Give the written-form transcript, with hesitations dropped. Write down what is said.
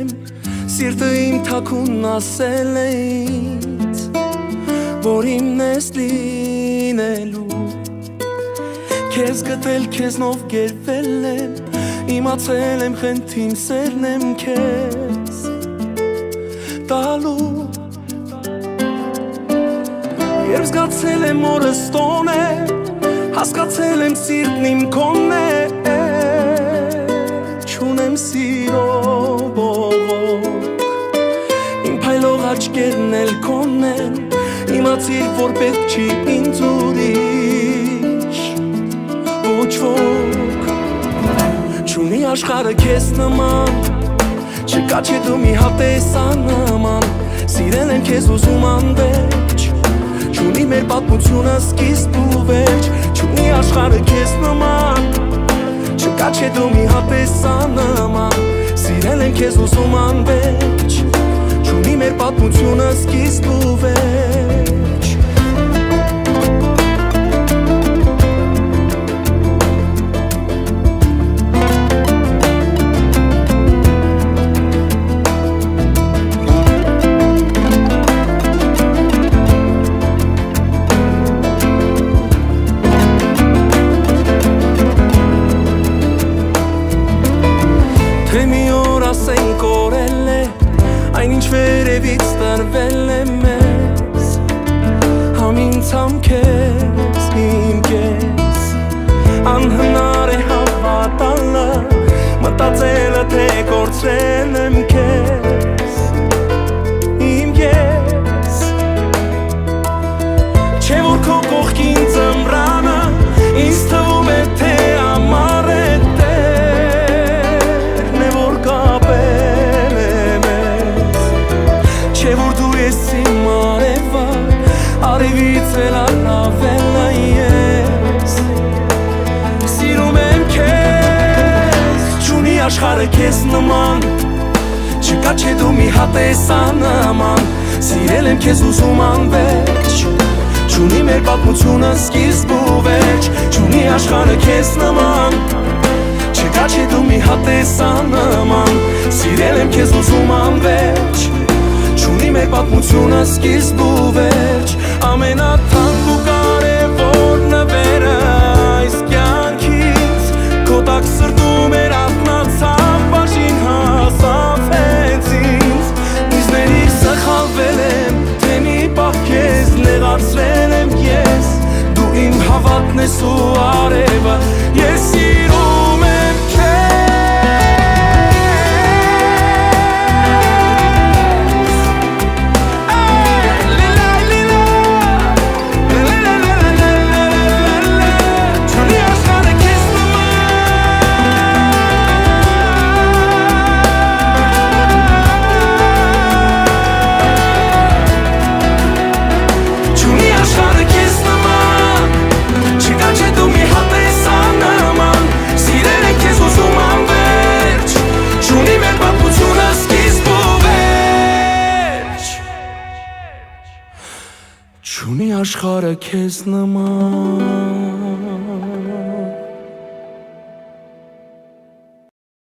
եմ Սիրտը իմ թաքուն ասել է ինձ Որ իմն ես լինելու Քեզ գտել քեզնով գերվել եմ Իմացել եմ խենթին սերն եմ քեզ Տալու Երբ զգացել եմ օրս տոն է Հասկացել եմ սիրտն իմ կոնն է Չունեմ սիրո բողոք Իմ փայլող աչկերն էլ կոնն են Իմացիր որ պետք չի ինձ ուրիշ Ոչ ոք Չունի աշխարհը քեզ նման Չկա չէ դու մի հատ տեսանման Սիրել եմ քեզ ուզում անվերջ Չունի մեր պատմությունը սկիզբ ու վերջ Չունի աշխարհը քեզ նման Չկա չէ դու մի հատ տեսանման Սիրել եմ քեզ ուզում անվերջ Չունի մեր պատմությունը սկիզբ ու վերջ Թե մի օր ասենք օրել է Այն ինչ վերևից տրվել է մեզ Համինց համ քեզ, իմ կես Անհնար է հավատալը Մտածելը թե կորցրել եմ քեզ Իմ կես Չէ որ քո կողքին ձմռանը Ինձ թվում է թե ամառ է Արևից էլ առավել ես Սիրում եմ քեզ Չունի աշխարհը քեզ նման Չկա չէ դու մի հատ տեսանման Սիրել եմ քեզ ուզում անվերջ Չունի մեր պատմությունը սկիզբ ու վերջ Չունի աշխարհը քեզ նման Չկա չէ դու մի հատ տեսանման Սիրել եմ քեզ ուզում անվերջ Չունի մեր պատմությունը սկիզբ ու վերջ Ամենաթանկ ու կարևոր նվերը այս կյանքից Քո տակ սրտում էր ակնացավ բաժին հասավ հենց ինձ Ինձների սխալվել եմ թե մի պահ քեզ նեղացրել եմ ես Դու իմ հավատն ես ու արևը ես սիրում եմ քեզ Չունի աշխարհը քեզ նման